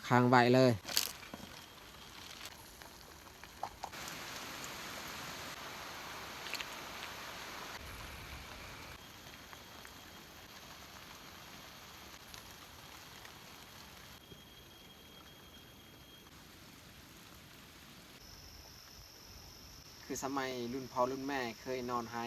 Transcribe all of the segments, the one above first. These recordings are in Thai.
ค้างไว้เลยคือสมัยรุ่นพ่อรุ่นแม่เคยนอนไฮ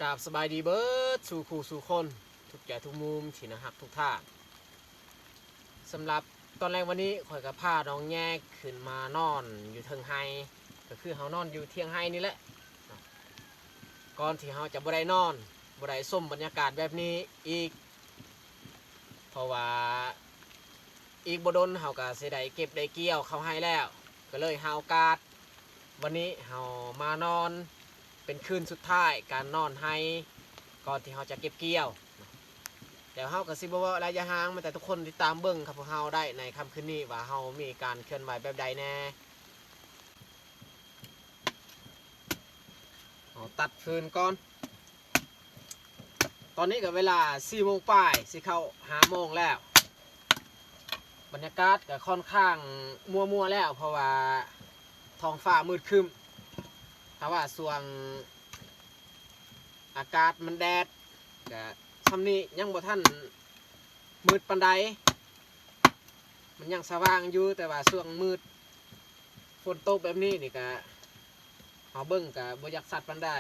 กราบสบายดีเบิร์ดสู่คู่สู่คนทุกแก่ทุกมุมที่นะฮักทุกท่าสำหรับตอนแรกวันนี้ข่อยกับผ้าน้องแยกขึ้นมานอนอยู่เทิงไฮก็คือเฮานอนอยู่เทียงไฮนี่แหละก่อนที่เฮาจะบ่ได้นอนบ่ได้ส้มบรรยากาศแบบนี้อีกเพราะว่าอีกบ่ดนเฮาก็สิได้เก็บได้เกี่ยวเข้าให้แล้วก็เลยหาโอกาสวันนี้เฮามานอนเป็นคืนสุดท้ายการนอนให้ก่อนที่เฮาจะเก็บเกี่ยวเดี๋ยวเฮากับซิบว่าระยะห่างมาแต่ทุกคนที่ตามเบิ้งครับพวกเฮาได้ในค่ำคืนนี้ว่าเฮามีการเคลื่อนไหวแบบใดแน่เอาตัดฟืนก่อนตอนนี้กับเวลา4 โมงป่ายสิเข้า5 โมงแล้วบรรยากาศก็ค่อนข้างมัวแล้วเพราะว่าท้องฟ้ามืดครึ้มถ้าว่าส่วงอากาศมันแดดก็ทำนี้ยังบ่ท่านมืดปันใดมันยังสว่างอยู่แต่ว่าช่วงมืดฝนตกแบบนี้นี่ก็เอาเบิ้งกับบ่อยากสัตว์ปันใด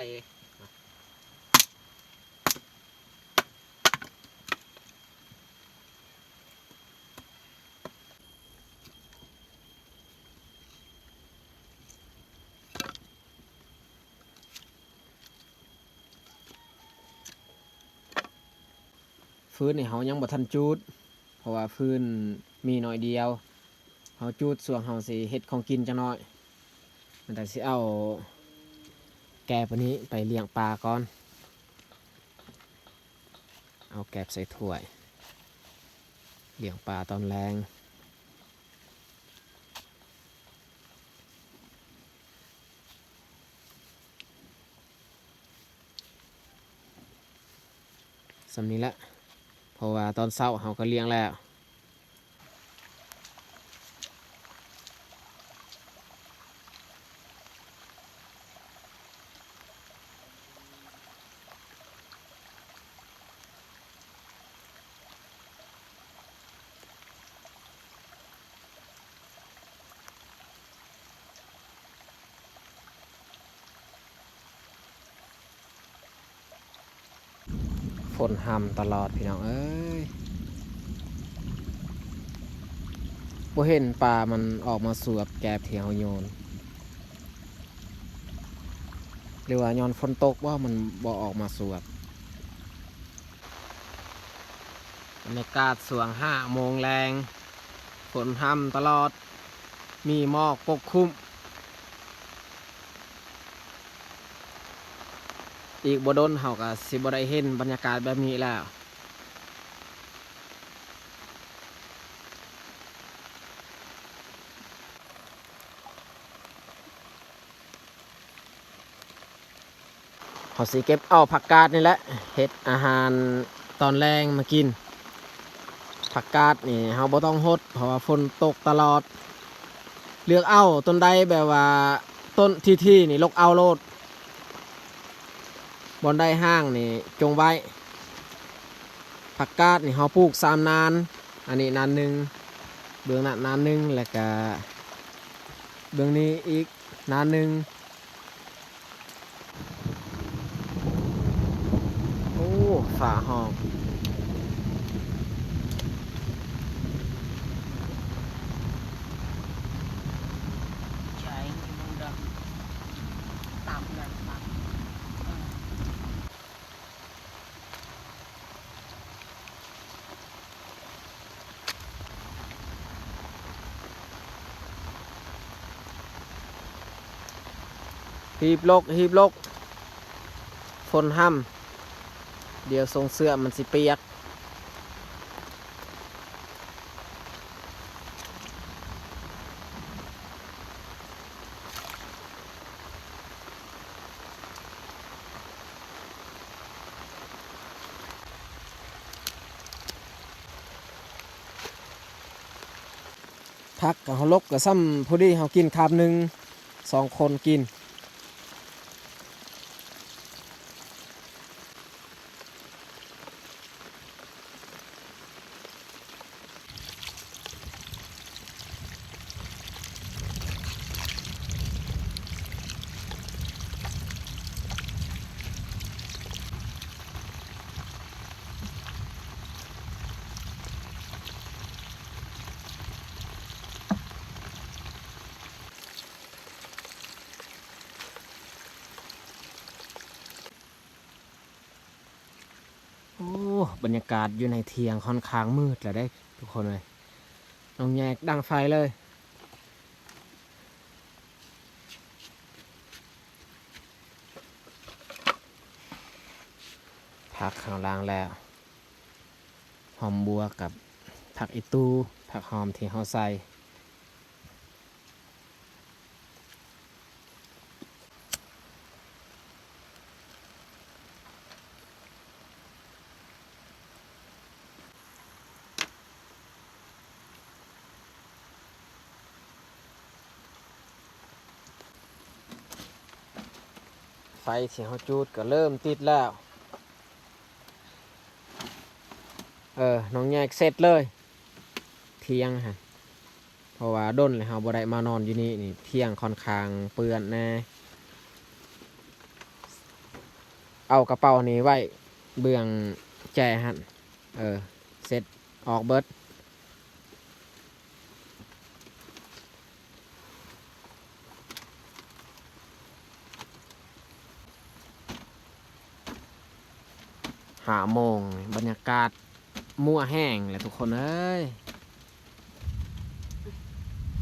ฟื้นนี่เขายังบ่ทันจูดเพราะว่าฟื้นมีน้อยเดียวเขาจูดส่วนเขาสิเฮ็ดของกินจังน้อยมันแต่สิเอาแกบอันนี้ไปเลี้ยงปลาก่อนเอาแกบใส่ถ้วยเลี้ยงปลาตอนแรงสำนี้ละเพราะว่าตอนเช้าเขาก็เลี้ยงแล้วฝนห้ำตลอดพี่น้องเอ้ยบ่เห็นปลามันออกมาสวบแกบเที่ยวโยนหรือว่าย้อนฝนตกว่ามันบ่ออกมาสวบบรรยากาศสว่าง5 โมงแรงฝนห้ำตลอดมีหมอกปกคลุมอีกบ่ดนเฮาก็สิบ่ได้เห็นบรรยากาศแบบนี้แล้วเฮาสิเก็บเอาผักกาดนี่แหละเฮ็ดอาหารตอนแรงมากินผักกาดนี่เฮาบ่ต้องหดเพราะว่าฝนตกตลอดเลือกเอาต้นใดแบบว่าต้นที่นี่ลกเอาโลดบอนได้ห้างนี่จงไว้ผักกาดนี่เฮาปลูก3 นานอันนี้นานหนึ่งเบื้องนั้นนานหนึ่งแล้วก็เบื้องนี้อีกนานหนึ่งโอ้ฝาห้อง หีบลกหีบลกฝนห้ำเดี๋ยวทรงเสื้อมันสิเปียกพักกับเฮาลกกับซ้ำพอดีเฮากินคาบหนึ่ง2 คนกินโอ้บรรยากาศอยู่ในเทียงค่อนข้างมืดแล้วได้ทุกคนเลยน้องแยกดังไฟเลยผักข้างล่างแล้วหอมบัวกับผักอีตูผักหอมที่เขาใส่ไฟที่เขาจูดก็เริ่มติดแล้วน้องแยกเสร็จเลยเที่ยงฮะเพราะว่าด้นเลยเราบ่ได้มานอนอยู่นี่นี่เที่ยงค่อนข้างเปื้อนแน่เอากระเป๋านี้ไว้เบื้องแจฮะเสร็จออกเบิด5 โมงบรรยากาศมั่วแห้งเลยทุกคนเอ้ย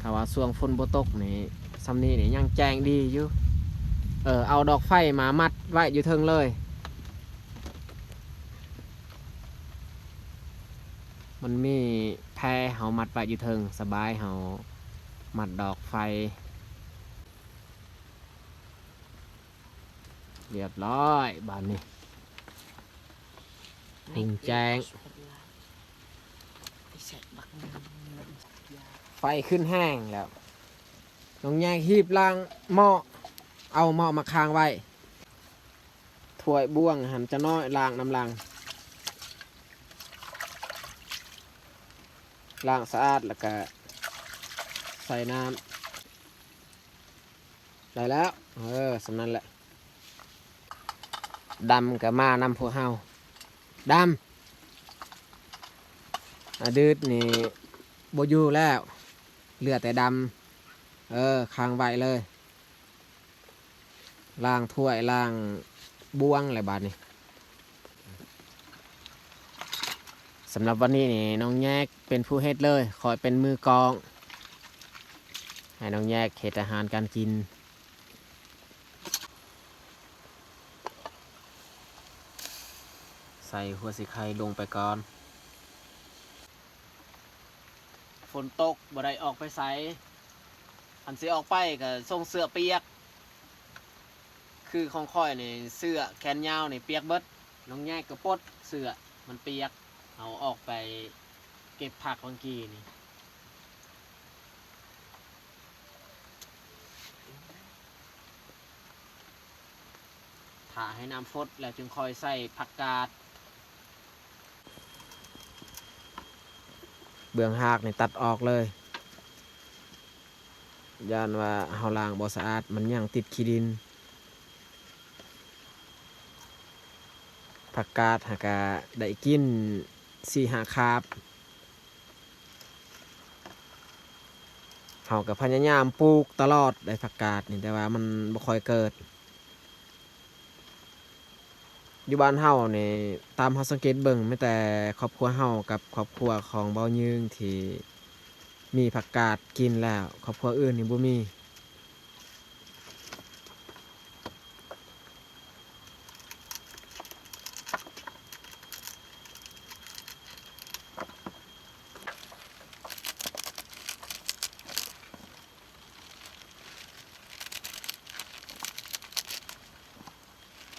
ถ้าว่าช่วงฝนบ่ตกนี่ซัมนี้นี่ยังแจ้งดีอยู่เอาดอกไฟมามัดไว้อยู่เทิงเลยมันมีแพรเฮามัดไว้อยู่เทิงสบายเฮามัดดอกไฟเรียบร้อยบ้านนี้หุงแจ้งไฟขึ้นแห้งแล้วน้องแยกหีบล้างหม้อเอาหม้อมาค้างไว้ถ้วยบ้วงหันจะน้อยล้างน้ำล้างสะอาดแล้วก็ใส่น้ำได้แล้วสำนั้นแหละดำกับมานำพวกเฮาดำดืดนี่โบยูแล้วเหลือแต่ดำค้างไว้เลยล้างถ้วยล้างบ้วงอะไรบาดนี้สำหรับวันนี้นี่น้องแยกเป็นผู้เฮ็ดเลยคอยเป็นมือกองให้น้องแยกเฮ็ดอาหารการกินใส่หัวสีไข่ลงไปก่อนฝนตกบ่ได้ออกไปใส่อันสิออกไปก็ส่งเสื้อเปียกคือของค่อยนี่เสื้อแขนยาวนี่เปียกเบิดน้องแยกก็ปลดเสื้อมันเปียกเอาออกไปเก็บผักบางกีนี่ถ่าให้น้ำฟดแล้วจึงค่อยใส่ผักกาดเบื้องหากนี่ตัดออกเลยย่านว่าเฮาล้างบ่สะอาดมันยังติดขี้ดินผักกาดหากะได้กิน4-5 คาบเฮากับพยายามปลูกตลอดได้ผักกาดนี่แต่ว่ามันบ่ค่อยเกิดอยู่บ้านเฮานี่ตามเฮาสังเกตเบิ่งไม่แต่ครอบครัวเฮากับครอบครัวของเบายืงที่มีผักกาดกินแล้วครอบครัวอื่นนี่บ่มี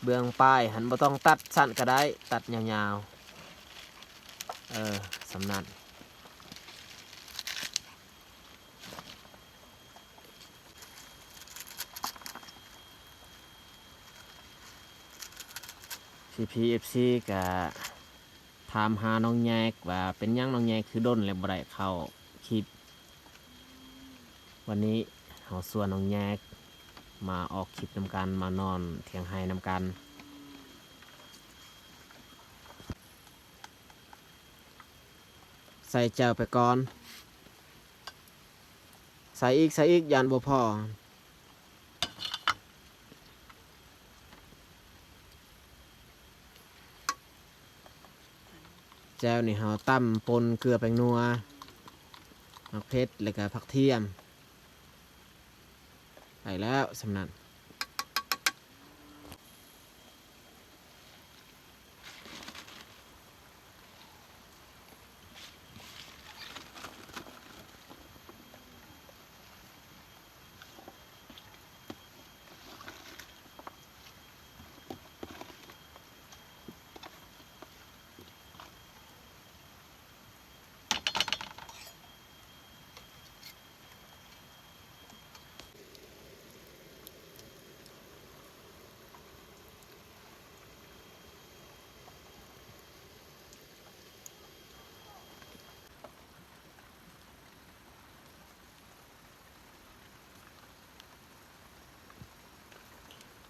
เบื้องป้ายหันบ่ต้องตัดสั้นก็ได้ตัดยาวๆสำนันCPFC กับถามหาน้องแยกว่าเป็นยังน้องแยกคือด้นแล้วบ่ได้เข้าคลิปวันนี้เอาส่วนน้องแยกมาออกคลิปนำกันมานอนเถียงไห้นำกันใส่เจ้าไปก่อนใส่อีกยานบ่พอแจ้วนี่เฮาตั้มปนเกลือแป้งนัวผักเพชรแล้วก็ผักเทียมไปแล้วสำนัน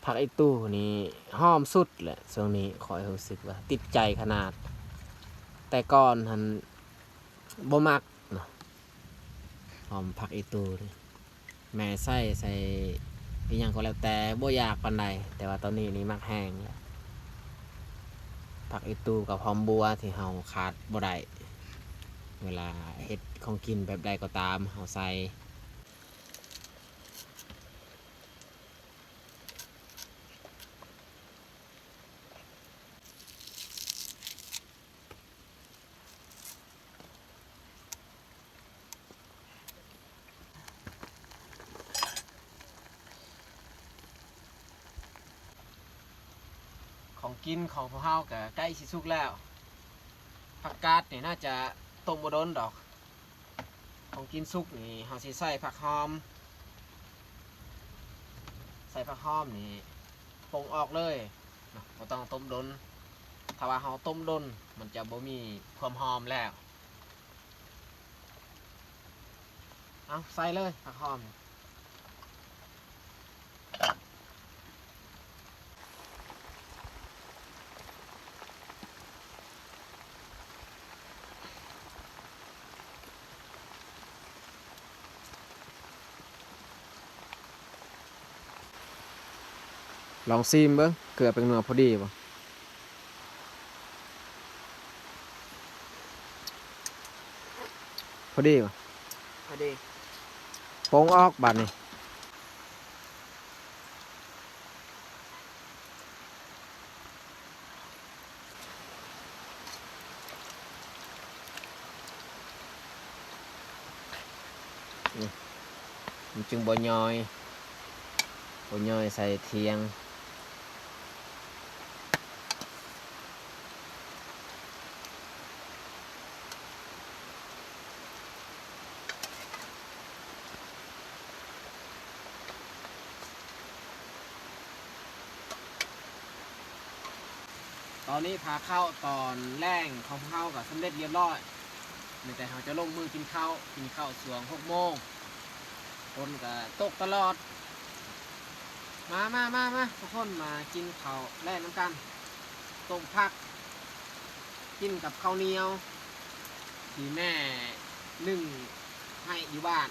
ผักไอตู้นี่หอมสุดแหละช่วงนี้ขอยรู้สึกว่าติดใจขนาดแต่ก่อนหันบ่มักเนาะหอมผักไอตู้นี่แม่ใส่อีหยังก็แล้วแต่บ่อยากปานใดแต่ว่าตอนนี้นี่มักแห้งแล้วผักไอตู้กับหอมบัวที่เฮาขาดบ่ได้เวลาเฮ็ดของกินแบบใดก็ตามเฮาใส่ของกินของพวกเฮาก็ใกล้สิสุกแล้วผักกาดนี่น่าจะต้มบ่โดนดอกของกินสุกนี่เฮาสิใส่ผักหอมนี่ปรุงออกเลยเนาะบ่ต้องต้มโดนถ้าว่าเฮาต้มโดนมันจะบ่มีความหอมแล้วเอาใส่เลยผักหอมลองซิมเบิ่งเกลือเป็นเนื้อพอดีบ่พอดีบ่พอดีปรุงออกบัดนี้มันจึงบ่ย่อยใส่เทียงตอนนี้พาเข้าตอนแรกของเข้ากับสำเร็จเรียบร้อยแต่เราจะลงมือกินข้าวสวง6 โมงคนก็ตกตลอดมาทุกคนมากินข้าวแรกน้ำกันต้มผักกินกับข้าวเหนียวที่แม่นึ่งให้อยู่บ้าน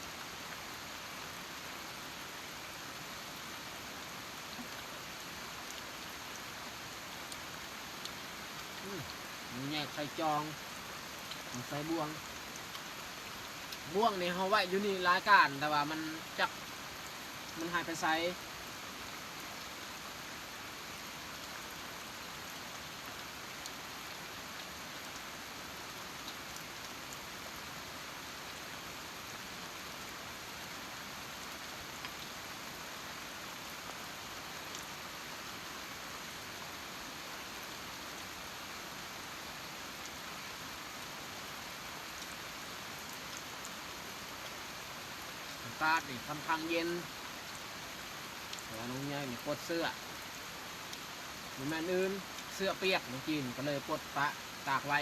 แยกใส่จองใส่บ่วงนี่เขาไว้อยู่นี่รายการแต่ว่ามันหายไปใส่ ากาศนี่ค่อนข้างเย็นแต่ว่าน้องใหญ่นี่ปลดเสื้อมีแม่นอื่นเสื้อเปียกเมื่อกี้ก็เลยปลดปะตากไว้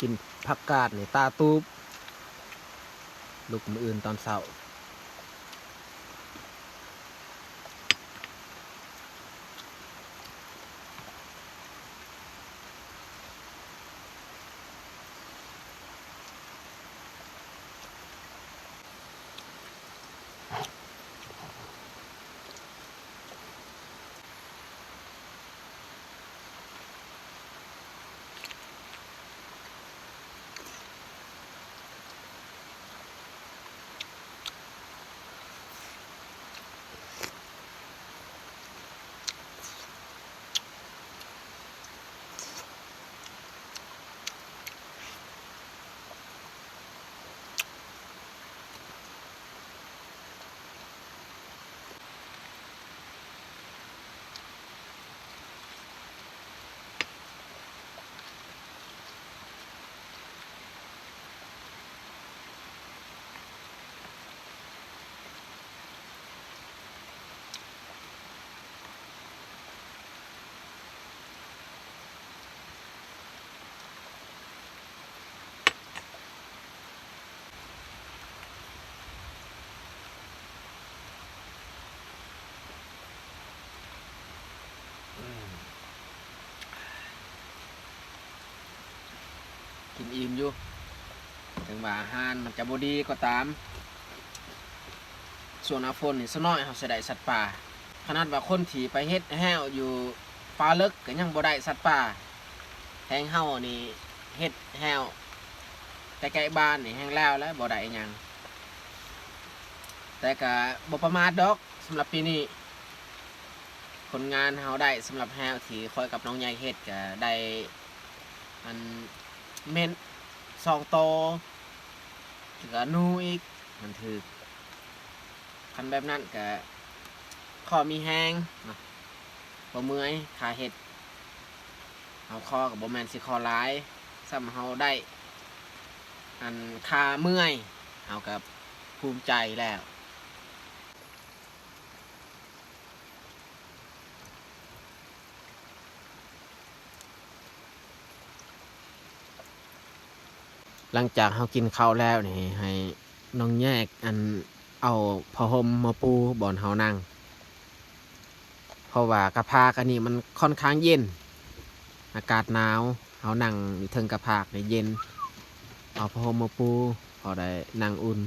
กินผักกาดนี่ตาตูบลูกมืออื่นตอนเช้ากินอิ่มอยู่ถึงว่าอาหารมันจะบดีก็ตามส่วนอาฝนนี่สน้อยเขาจะได้สัตว์ป่าขนาดว่าคนที่ไปเฮ็ดแห้วอยู่ป่าลึกก็ยังบ่ได้สัตว์ป่าแห้งเฮานี่เฮ็ดแห้วใกล้ๆบ้านนี่แห้งแล้วบ่ได้หยังแต่ก็บ่ประมาทดอกสำหรับปีนี้ผลงานเฮาได้สำหรับแห้วที่คอยกับน้องใหญ่เฮ็ดก็ได้อันเม่น2 โตแล้วก็หนูอีกมันถือคันแบบนั้นก็ขอมีแห้งเนาะบ่เมื่อยขาเฮ็ดเอาคอกับบ่แม่นสิคอหลายซ้ำเฮาได้อันคาเมื่อยเฮากับภูมิใจแล้วหลังจากเฮากินข้าวแล้วนี่ให้น้องแยกอันเอาผ้าห่มมาปูบ่อนเฮานั่งเพราะว่ากระพากอันนี้มันค่อนข้างเย็นอากาศหนาวเฮานั่งอยู่เทิงกระพากนี่เย็นเอาผ้าห่มมาปูพอได้นั่งอุ่น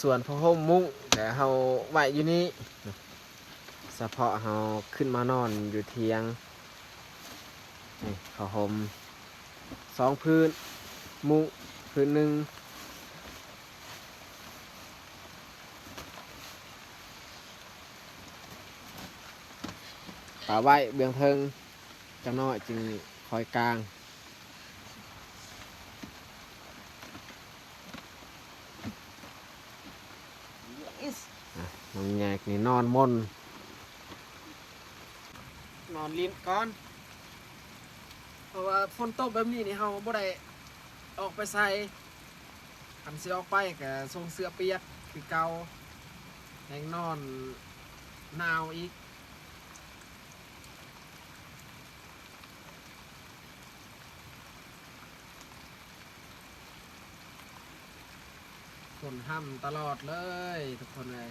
ส่วนผ้าห่มมุ้งแต่เฮาไว้อยู่นี่เฉพาะเฮาขึ้นมานอนอยู่เทียงนี่ผ้าห่ม2 พื้นมุ้งพื้นหนึ่งป่าไว้เบื้องเทิงจังน้อยจึงคอยกลางน้องแยกนี่นอนมนนอนลิ้นก่อนเพราะว่าฝนตกแบบนี้นี่เฮาบ่ได้ออกไปใส่คันสิออกไปก็ส่งเสื้อเปียกคือเก่าแหงนอนหนาวอีกฝนห้ำตลอดเลยทุกคนเลย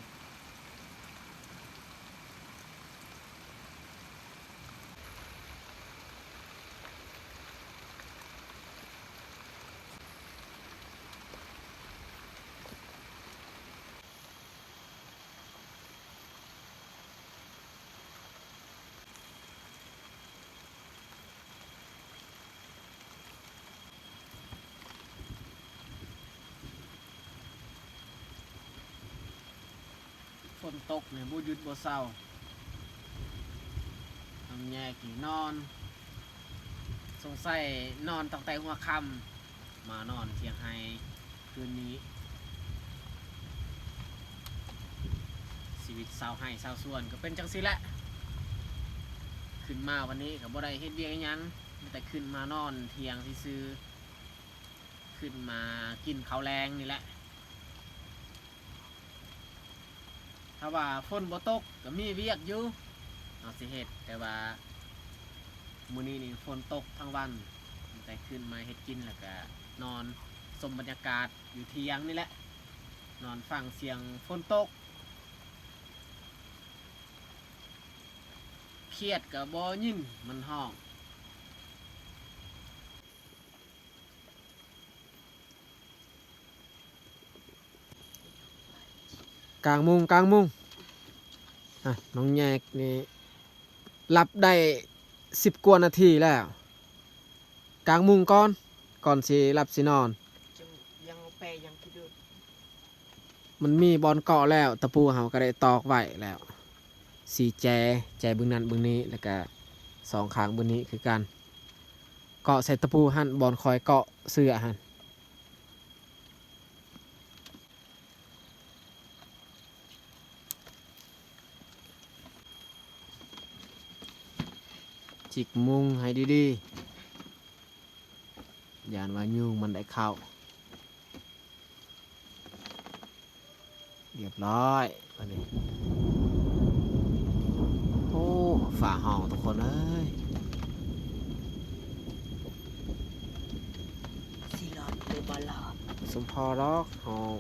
นตกเนี่ยบ่หยุดบ่เศร้าทำแยกกี่นอนสงสัยนอนตั้งแต่หัวค่ำมานอนเที่ยงไฮคืนนี้ชีวิตสาวไห้สาวส่วนก็เป็นจังสิแหละขึ้นมาวันนี้กับบ่ได้เฮ็ดเวียกอิหยังมีแต่ขึ้นมานอนเที่ยงซื่อๆขึ้นมากินข้าวแรงนี่แหละถ้าว่าฝนบ่ตกก็มีเวียกอยู่เอาสิเฮ็ดแต่ว่ามื้อนี้นี่ฝนตกทั้งวันแต่ขึ้นมาเฮ็ดกินแล้วก็นอนชมบรรยากาศอยู่เที่ยงนี่แหละนอนฟังเสียงฝนตกเครียดก็บ่ยินมันห้องกลางมุงน้องแยกนี่รับได้10 กว่านาทีแล้วกลางมุงก่อนสิรับสินอนยังแปรยังคิดดูมันมีบอลเกาะแล้วตะปูเขาก็ได้ตอกไว้แล้ว4 แจบึงนั้นบึงนี้แล้วก็2 ข้างบึงนี้คือกันเกาะใส่ตะปูหั่นบอลคอยเกาะเสื้อหั่นจิกมุงให้ดีๆอย่าว่ายุงมันได้เข้าเรียบร้อยอันนี้โอ้ฝ่าห้องทุกคนเอ้ยสีหลอดหรือบอลหลอดสมพอล็อกห้อง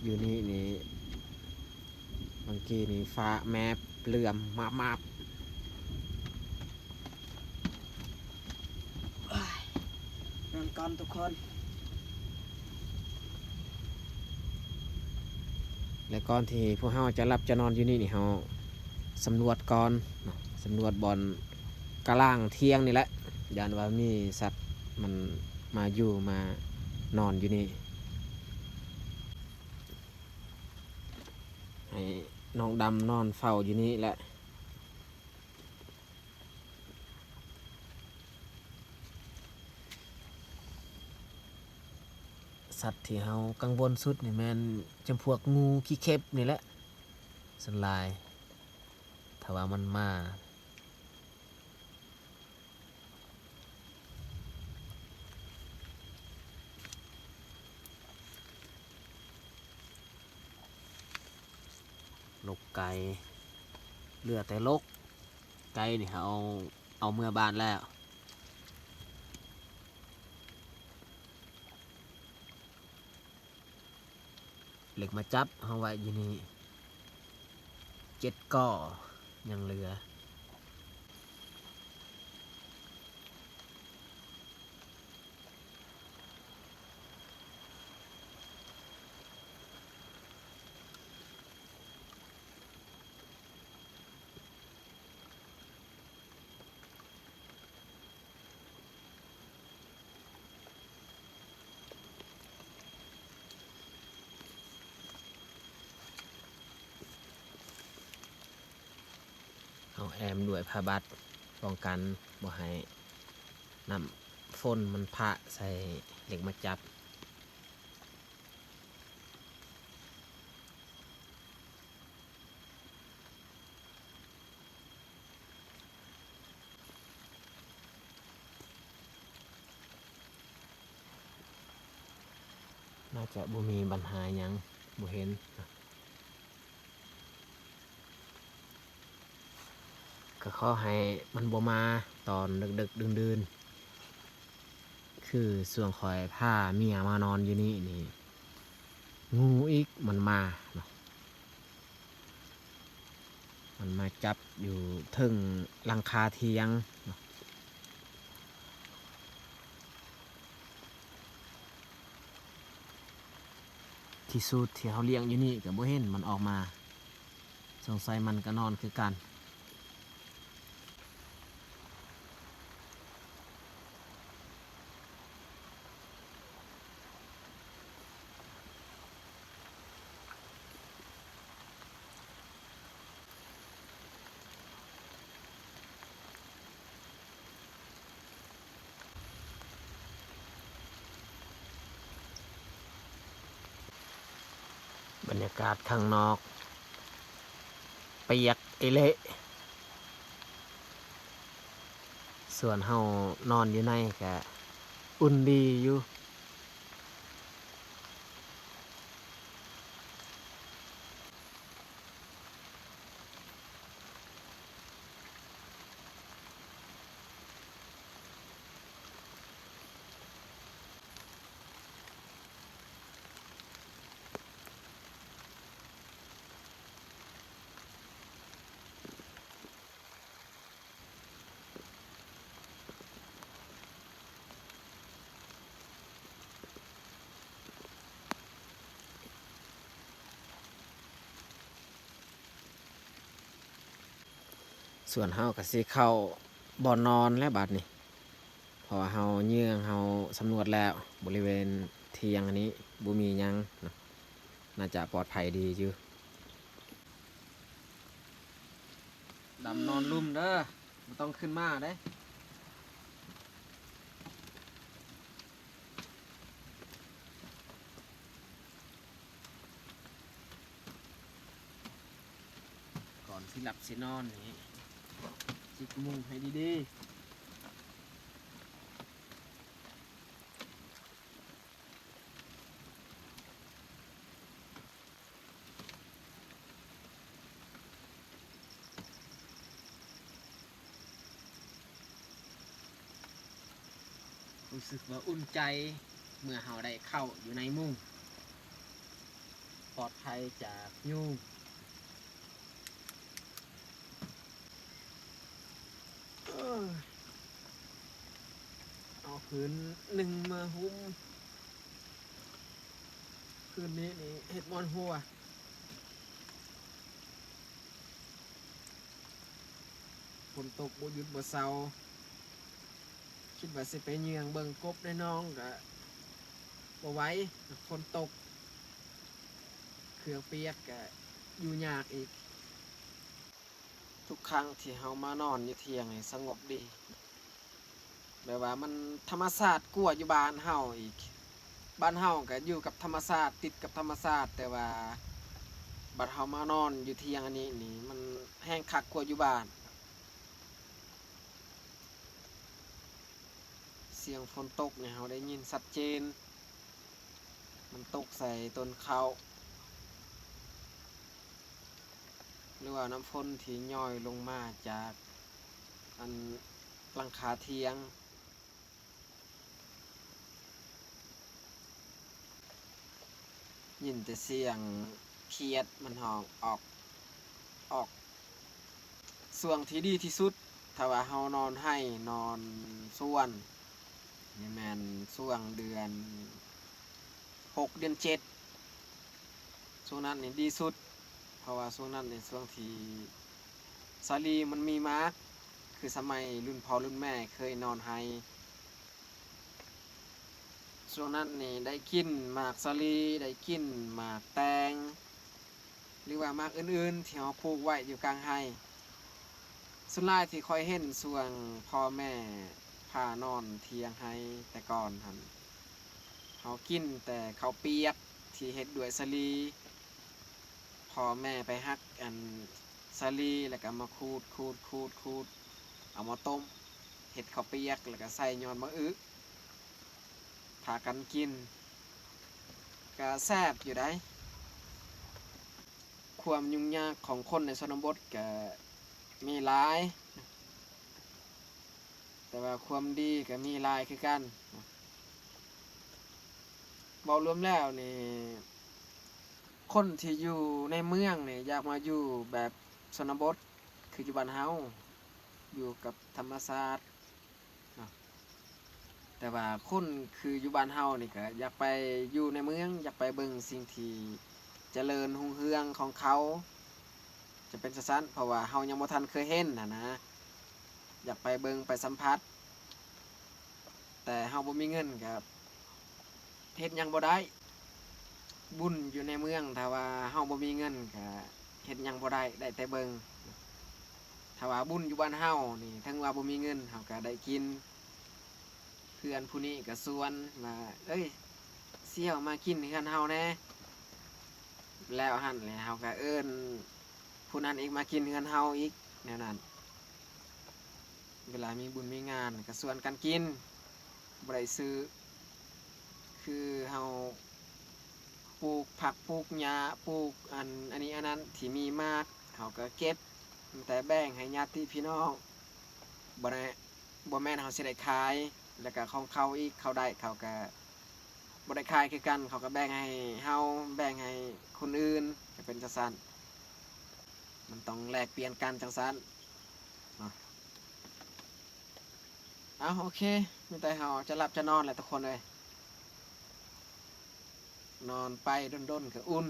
อยู่นี่บางทีนี่ฟ้าแมปเหลื่อมมาบนอนก่อนทุกคนและก่อนที่พวกเฮาจะรับจะนอนอยู่นี่เฮาสำรวจก่อนเนาะสำรวจบอนกะล่างเที่ยงนี่แหละยานว่ามีสัตว์มันมาอยู่มานอนอยู่นี่ให้น้องดำนอนเฝ้าอยู่นี่แหละสัตว์ที่เฮากังวลสุดนี่แม่นจำพวกงูขี้เข็บนี่แหละสลายถ้าว่ามันมาลกไก่เหลือแต่ลกไก่นี่เอาเมื่อบ้านแล้วเหล็กมาจับเอาไว้อยู่นี่7 ก่อยังเหลือเอาแอมด้วยผ้าบัดป้องกันบ่ให้น้ำฝนมันพะใส่เหล็กมาจับน่าจะบ่มีปัญหาหยังบ่เห็นก็ขอให้มันบ่มาตอนดึกดื่นคือส่วงคอยผ้าเมียมานอนอยู่นี่งูอีกมันมาเนาะมันมาจับอยู่ถึงหลังคาเทียงเนาะที่สุดที่เขาเลี้ยงอยู่นี่กับบ่เห็นมันออกมาสงสัยมันก็นอนคือกัน บรรยากาศข้างนอกเปียกไอเละส่วนเฮานอนอยู่ในก็อุ่นดีอยู่ ส่วนเฮาก็สิเข้าบ่อนนอนและบัดนี้เพราะว่าเฮาเยื่องเฮาสำรวจแล้วบริเวณเทียงอันนี้บ่มีหยังเนาะน่าจะปลอดภัยดีอยู่ดำนอนลุ่มเด้อบ่ต้องขึ้นมาเด้ก่อนสิหลับสินอนนี่จิกมุงให้ดีๆรู้สึกว่าอุ่นใจเมื่อเฮาได้เข้าอยู่ในมุงปลอดภัยจากยุงเอาคืนหนึ่งมาหุ้มคืนนี้นี่เห็ดมอนหัวฝนตกบ่หยุดบ่เซาคิดว่าสิไปเยืองเบิ่งกบได้น้องก็บ่ไหว้ฝนตกเครื่องเปียกก็อยู่ยากอีกทุกครั้งที่เฮามานอนอยู่เที่ยงนี่สงบดีแบบว่ามันธรรมชาติกว่าอยู่บ้านเฮาอีกบ้านเฮาก็อยู่กับธรรมชาติติดกับธรรมชาติแต่ว่าบัดเฮามานอนอยู่เที่ยงอันนี้นี่มันแห้งคักกว่าอยู่บ้านเสียงฝนตกเนี่ยเฮาได้ยินชัดเจนมันตกใส่ต้นข้าวหรือว่าน้ำฝนที่ย่อยลงมาจากอันหลังคาเทียงยินแต่เสียงเขียดมันห้องออกส่วงที่ดีที่สุดถ้าว่าเฮานอนให้นอนส่วนนี่แม่นส่วงเดือน6 เดือน 7ช่วงนั้นนี่ดีสุดเพราะว่าช่วงนั้นในช่วงที่สาลีมันมีมาร์กคือสมัยรุ่นพ่อรุ่นแม่เคยนอนให้ช่วงนั้นนี่ได้กินหมากสาลีได้กินหมากแตงหรือว่าหมากอื่นๆที่เราปลูกไว้อยู่กลางไร่ส่วนหลายที่คอยเห็นส่วงพ่อแม่พานอนเทียงให้แต่ก่อนหั่นเขากินแต่ข้าวเปียกที่เฮ็ดด้วยสาลีพ่อแม่ไปฮักอันสาลีแล้วก็มาขูดเอามาต้มเฮ็ดข้าวเปียกแล้วก็ใส่ยอดมะอึพากันกินก็แซ่บอยู่ได้ความยุ่งยากของคนในชนบทก็มีหลายแต่ว่าความดีก็มีหลายคือกันเว้ารวมแล้วนี่คนที่อยู่ในเมืองนี่อยากมาอยู่แบบชนบทคืออยู่บ้านเฮาอยู่กับธรรมชาติเนาะแต่ว่าคนคืออยู่บ้านเฮานี่ก็อยากไปอยู่ในเมืองอยากไปเบิ่งสิ่งที่เจริญรุ่งเรืองของเขาจะเป็นซั่นเพราะว่าเฮายังบ่ทันเคยเห็นนะอยากไปเบิ่งไปสัมผัสแต่เฮาบ่มีเงินก็เฮ็ดหยังบ่ได้บุญอยู่ในเมืองถ้าว่าเฮาบ่มีเงินก็เฮ็ดหยังบ่ได้ได้แต่เบิ่งถ้าว่าบุญอยู่บ้านเฮานี่ถึงว่าบ่มีเงินเฮาก็ได้กินเพื่อนผู้นี้ก็ชวนว่าเอ้ยเสี่ยวมากินเฮือนเฮาแหน่ แล้วหั่นแล้วเฮาก็เอิ้นผู้นั้นอีกมากินเฮือนเฮาอีกแนวนั้นเวลามีบุญมีงานก็ชวนกันกินบ่ได้ซื้อคือเฮาปลูกผักปลูกหญ้าปลูกอันนี้อันนั้นที่มีมากเฮาก็เก็บแต่แบ่งให้ญาติพี่น้องบ่ได้บ่แม่นเฮาสิได้ขายแล้วก็ของเขาอีกเขาได้เขาก็บ่ได้ขายคือกันเขาก็แบ่งให้เฮาแบ่งให้คนอื่นก็เป็นจังซั่นมันต้องแลกเปลี่ยนกันจังซั่นเนาะเอาโอเคมีแต่เฮาจะหลับจะนอนแหละทุกคนเลยนอนไปด้นๆก็อุ่น